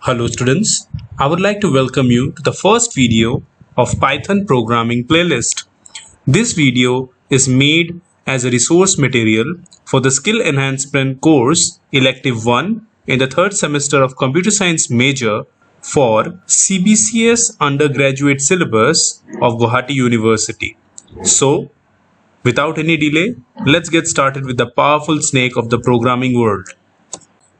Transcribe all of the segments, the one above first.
Hello students, I would like to welcome you to the first video of Python programming playlist. This video is made as a resource material for the Skill Enhancement course Elective 1 in the third semester of Computer Science major for CBCS undergraduate syllabus of Guwahati University. So, without any delay, let's get started with the powerful snake of the programming world.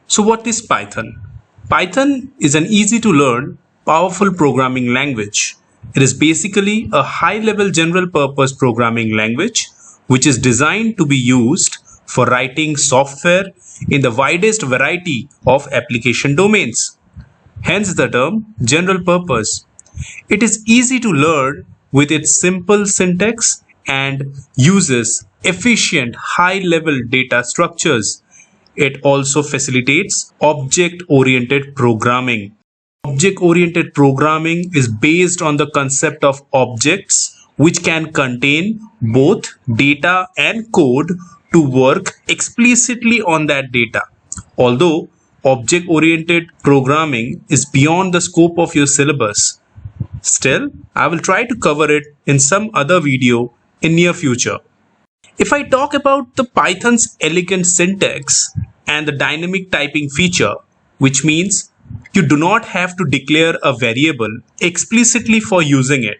So what is Python? Python is an easy to learn, powerful programming language. It is basically a high-level general purpose programming language which is designed to be used for writing software in the widest variety of application domains. Hence the term general purpose. It is easy to learn with its simple syntax and uses efficient high-level data structures. It also facilitates object-oriented programming. Object-oriented programming is based on the concept of objects which can contain both data and code to work explicitly on that data. Although object-oriented programming is beyond the scope of your syllabus, still, I will try to cover it in some other video in near future. If I talk about the Python's elegant syntax and the dynamic typing feature, which means you do not have to declare a variable explicitly for using it,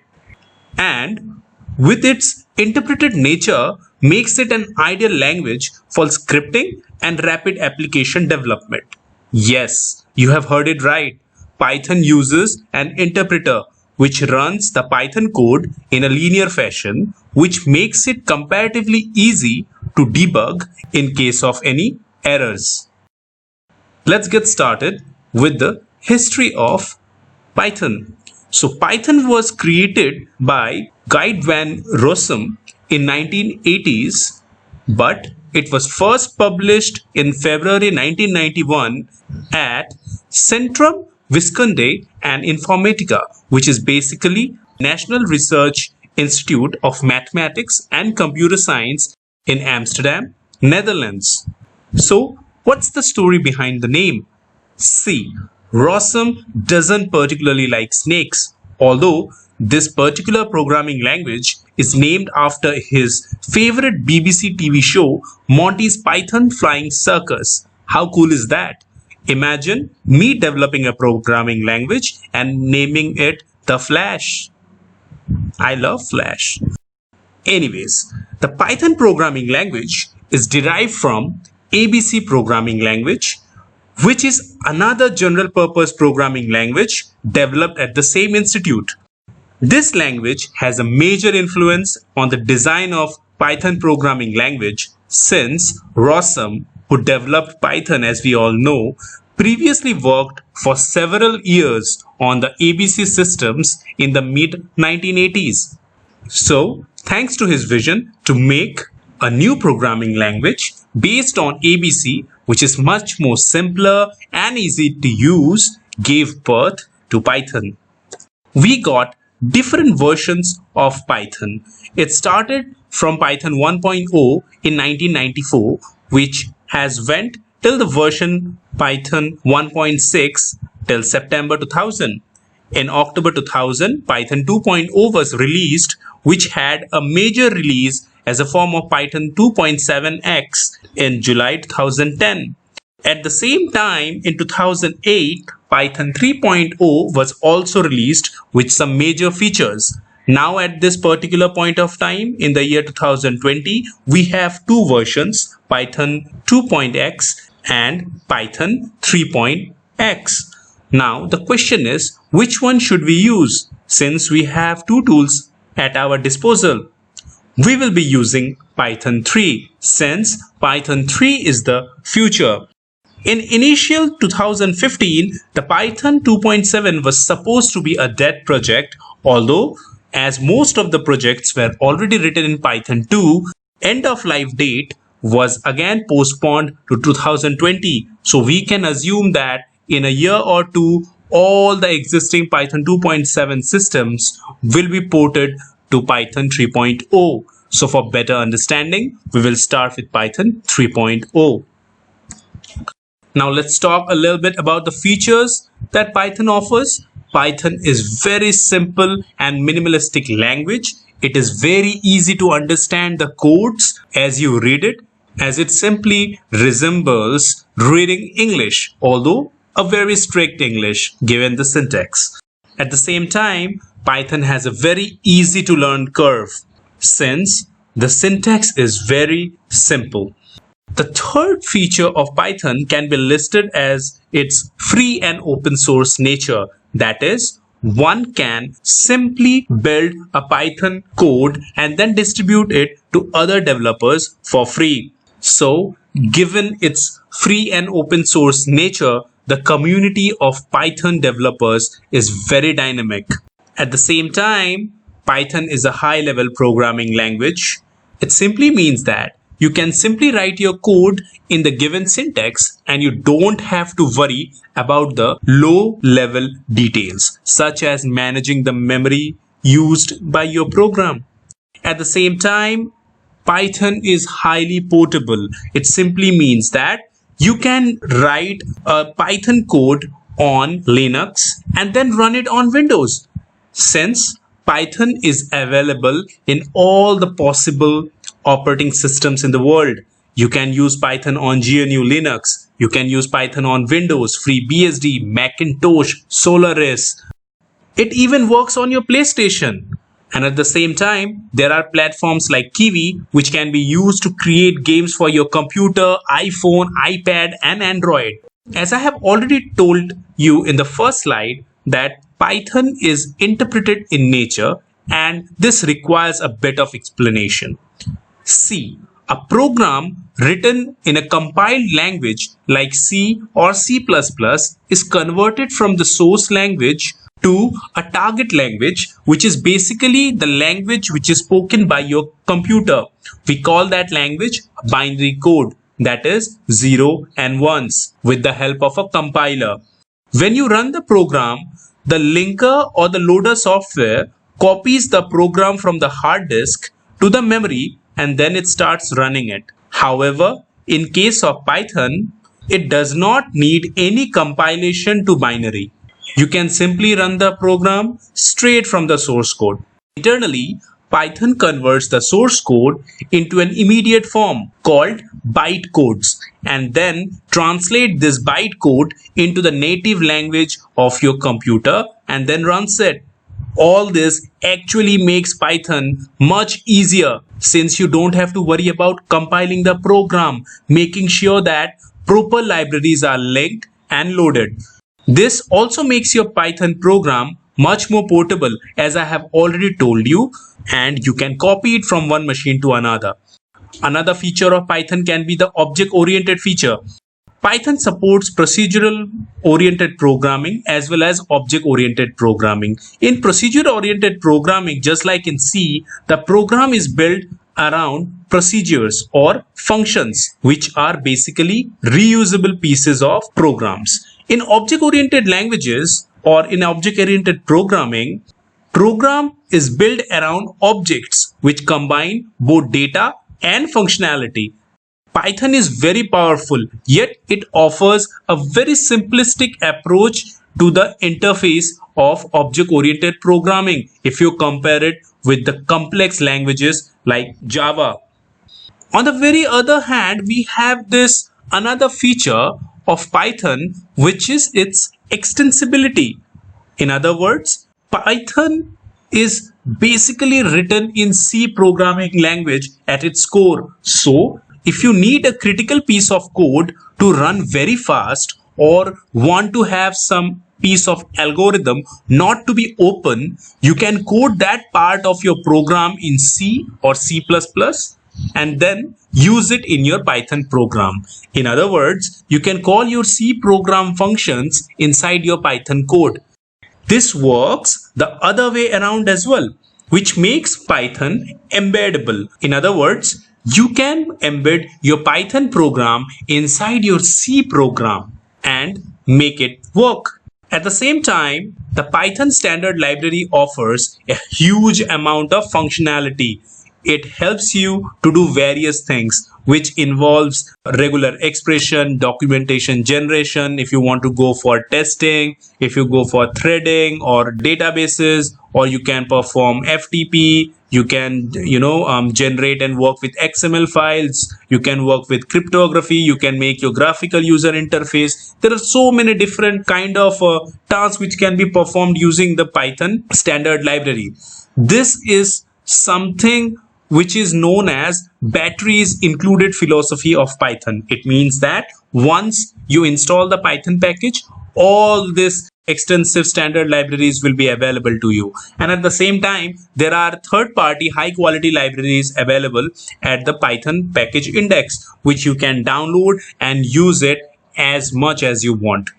and with its interpreted nature makes it an ideal language for scripting and rapid application development. Yes, you have heard it right. Python uses an interpreter which runs the Python code in a linear fashion, which makes it comparatively easy to debug in case of any errors. Let's get started with the history of Python. So Python was created by Guy van Rossum in 1980s, but it was first published in February 1991 at Centrum Wiskunde and Informatica, which is basically National Research Institute of Mathematics and Computer Science in Amsterdam, Netherlands. So, what's the story behind the name? See, Rossum doesn't particularly like snakes, although this particular programming language is named after his favorite BBC TV show, Monty's Python Flying Circus. How cool is that? Imagine me developing a programming language and naming it The Flash. I love Flash. Anyways, the Python programming language is derived from ABC programming language, which is another general purpose programming language developed at the same institute. This language has a major influence on the design of Python programming language since Rossum, who developed Python as we all know, previously worked for several years on the ABC systems in the mid-1980s. So, thanks to his vision to make a new programming language based on ABC, which is much more simpler and easy to use, gave birth to Python. We got different versions of Python. It started from Python 1.0 in 1994, which has went till the version Python 1.6 till September 2000. In October 2000, Python 2.0 was released, which had a major release as a form of Python 2.7x in July 2010. At the same time, in 2008, Python 3.0 was also released with some major features. Now at this particular point of time, in the year 2020, we have two versions, Python 2.x and Python 3.x. Now the question is, which one should we use? Since we have two tools at our disposal, we will be using Python 3 since Python 3 is the future. In initial 2015, the Python 2.7 was supposed to be a dead project, although as most of the projects were already written in Python 2, end of life date was again postponed to 2020. So we can assume that in a year or two, all the existing Python 2.7 systems will be ported to Python 3.0. So for better understanding, we will start with Python 3.0. Now let's talk a little bit about the features that Python offers. Python is very simple and minimalistic language. It is very easy to understand the codes as you read it, as it simply resembles reading English, although a very strict English given the syntax. At the same time, Python has a very easy to learn curve since the syntax is very simple. The third feature of Python can be listed as its free and open source nature. That is, one can simply build a Python code and then distribute it to other developers for free. So, given its free and open source nature, the community of Python developers is very dynamic. At the same time, Python is a high-level programming language. It simply means that you can simply write your code in the given syntax and you don't have to worry about the low-level details, such as managing the memory used by your program. At the same time, Python is highly portable. It simply means that you can write a Python code on Linux and then run it on Windows. Since Python is available in all the possible operating systems in the world. You can use Python on GNU Linux. You can use Python on Windows, FreeBSD, Macintosh, Solaris. It even works on your PlayStation. And at the same time, there are platforms like Kiwi which can be used to create games for your computer, iPhone, iPad and Android. As I have already told you in the first slide that Python is interpreted in nature and this requires a bit of explanation. See, a program written in a compiled language like C or C++ is converted from the source language to a target language, which is basically the language which is spoken by your computer. We call that language binary code, that is 0 and 1s, with the help of a compiler. When you run the program, the linker or the loader software copies the program from the hard disk to the memory and then it starts running it. However, in case of Python, it does not need any compilation to binary. You can simply run the program straight from the source code. Internally, Python converts the source code into an immediate form called bytecodes and then translate this bytecode into the native language of your computer and then runs it. All this actually makes Python much easier since you don't have to worry about compiling the program, making sure that proper libraries are linked and loaded. This also makes your Python program much more portable, as I have already told you, and you can copy it from one machine to another. Another feature of Python can be the object-oriented feature. Python supports procedural-oriented programming as well as object-oriented programming. In procedure-oriented programming, just like in C, the program is built around procedures or functions, which are basically reusable pieces of programs. In object-oriented languages or in object-oriented programming, program is built around objects which combine both data and functionality. Python is very powerful, yet it offers a very simplistic approach to the interface of object-oriented programming if you compare it with the complex languages like Java. On the very other hand, we have this another feature of Python, which is its extensibility. In other words, Python is basically written in C programming language at its core. So, if you need a critical piece of code to run very fast or want to have some piece of algorithm not to be open, you can code that part of your program in C or C++ and then use it in your Python program. In other words, you can call your C program functions inside your Python code. This works the other way around as well, which makes Python embeddable. In other words, you can embed your Python program inside your C program and make it work. At the same time, the Python standard library offers a huge amount of functionality. It helps you to do various things. which involves regular expression, documentation generation, if you want to go for testing, if you go for threading or databases, or you can perform FTP, you can generate and work with XML files, you can work with cryptography, you can make your graphical user interface. There are so many different kind of tasks which can be performed using the Python standard library. This is something which is known as batteries included philosophy of Python. It means that once you install the Python package, all this extensive standard libraries will be available to you. And at the same time, there are third-party high-quality libraries available at the Python package index, which you can download and use it as much as you want.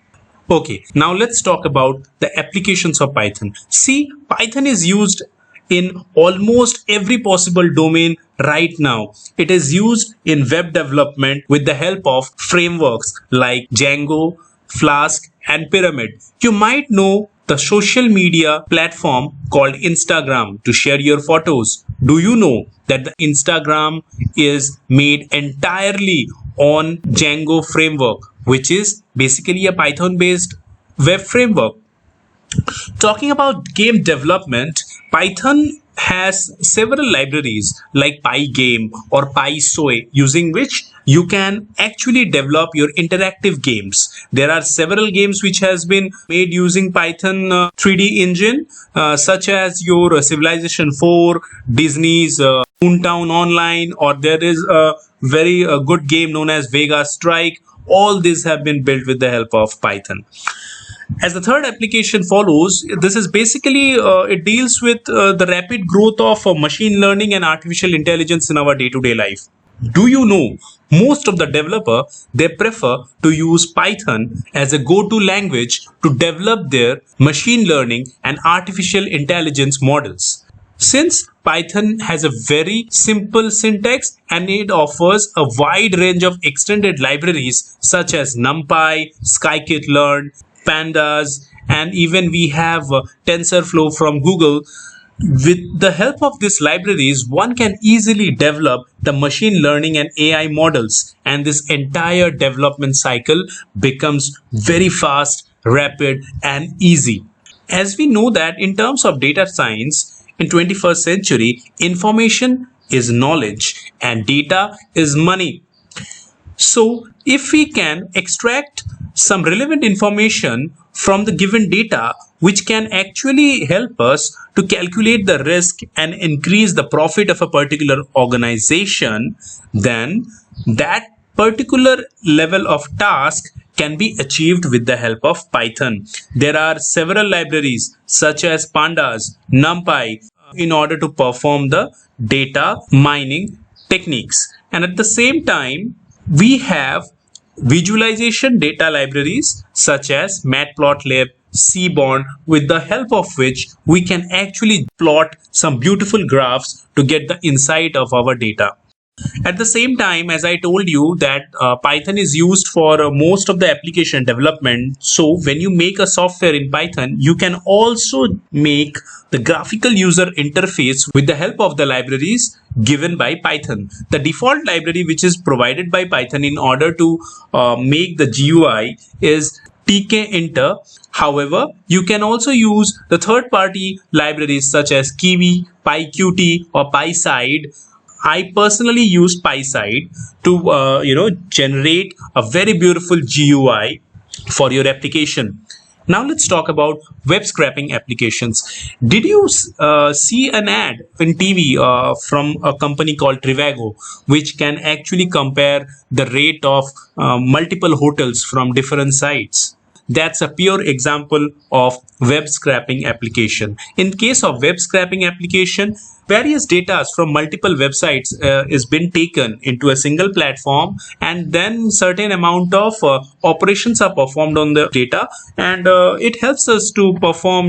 Okay, now let's talk about the applications of Python. See, Python is used in almost every possible domain right now. It is used in web development with the help of frameworks like Django, Flask, and Pyramid. You might know the social media platform called Instagram to share your photos. Do you know that the Instagram is made entirely on Django framework, which is basically a Python-based web framework? Talking about game development, Python has several libraries like Pygame or PySoy, using which you can actually develop your interactive games. There are several games which has been made using Python 3D engine, such as your Civilization 4, Disney's Toontown Online, or there is a very good game known as Vega Strike. All these have been built with the help of Python. As the third application follows, this is basically it deals with the rapid growth of machine learning and artificial intelligence in our day-to-day life. Do you know most of the developer, they prefer to use Python as a go-to language to develop their machine learning and artificial intelligence models. Since Python has a very simple syntax and it offers a wide range of extended libraries such as NumPy, Scikit-learn, Pandas, and even we have TensorFlow from Google. With the help of these libraries, one can easily develop the machine learning and AI models, and this entire development cycle becomes very fast, rapid, and easy. As we know that in terms of data science, in 21st century, information is knowledge and data is money. So if we can extract some relevant information from the given data, which can actually help us to calculate the risk and increase the profit of a particular organization, then that particular level of task can be achieved with the help of Python. There are several libraries such as Pandas, NumPy, in order to perform the data mining techniques. And at the same time, we have visualization data libraries such as Matplotlib, Seaborn, with the help of which we can actually plot some beautiful graphs to get the insight of our data. At the same time, as I told you that Python is used for most of the application development. So when you make a software in Python, you can also make the graphical user interface with the help of the libraries given by Python. The default library which is provided by Python in order to make the GUI is tkinter. However, you can also use the third-party libraries such as Kiwi, PyQt, or PySide. I personally use PySide to generate a very beautiful GUI for your application. Now let's talk about web scraping applications. Did you see an ad in TV from a company called Trivago, which can actually compare the rate of multiple hotels from different sites? That's a pure example of web scraping application. In case of web scraping application, various data from multiple websites is been taken into a single platform, and then certain amount of operations are performed on the data, and it helps us to perform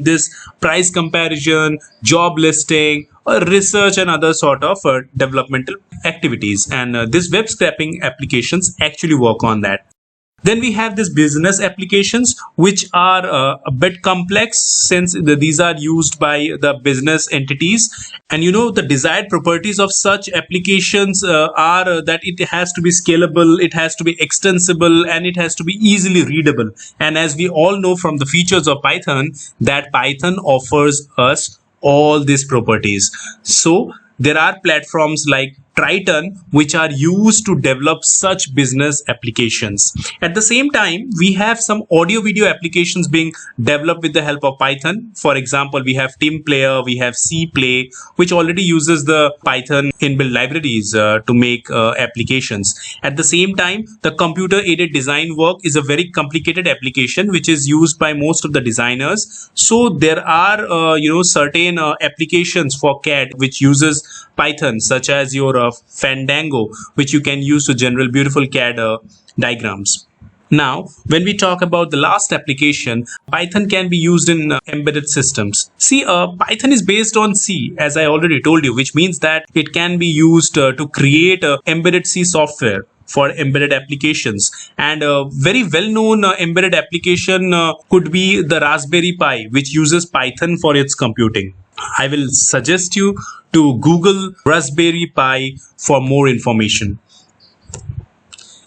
this price comparison, job listing, research, and other sort of developmental activities. And this web scraping applications actually work on that. Then we have this business applications, which are a bit complex since these are used by the business entities. And the desired properties of such applications are that it has to be scalable, it has to be extensible, and it has to be easily readable. And as we all know from the features of Python, that Python offers us all these properties. So there are platforms like Triton which are used to develop such business applications. At the same time, we have some audio video applications being developed with the help of Python. For example, we have TeamPlayer, we have CPlay, which already uses the Python inbuilt libraries to make applications. At the same time, the computer aided design work is a very complicated application which is used by most of the designers. So there are certain applications for CAD which uses Python, such as your Fandango, which you can use to generate beautiful CAD diagrams. Now, when we talk about the last application, Python can be used in embedded systems. See, Python is based on C, as I already told you, which means that it can be used to create embedded C software for embedded applications. And a very well-known embedded application could be the Raspberry Pi, which uses Python for its computing. I will suggest you to Google Raspberry Pi for more information.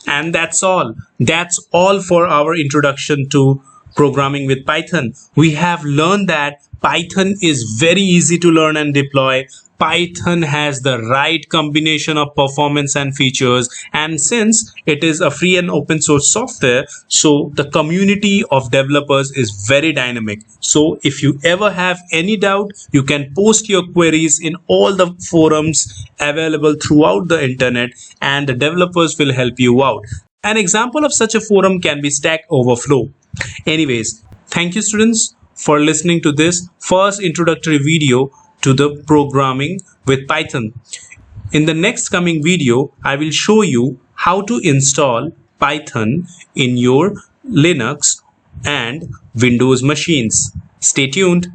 And that's all. That's all for our introduction to programming with Python. We have learned that Python is very easy to learn and deploy. Python has the right combination of performance and features, and since it is a free and open source software, so the community of developers is very dynamic. So if you ever have any doubt, you can post your queries in all the forums available throughout the internet, and the developers will help you out. An example of such a forum can be Stack Overflow. Anyways, thank you students for listening to this first introductory video to the programming with Python. In the next coming video, I will show you how to install Python in your Linux and Windows machines. Stay tuned.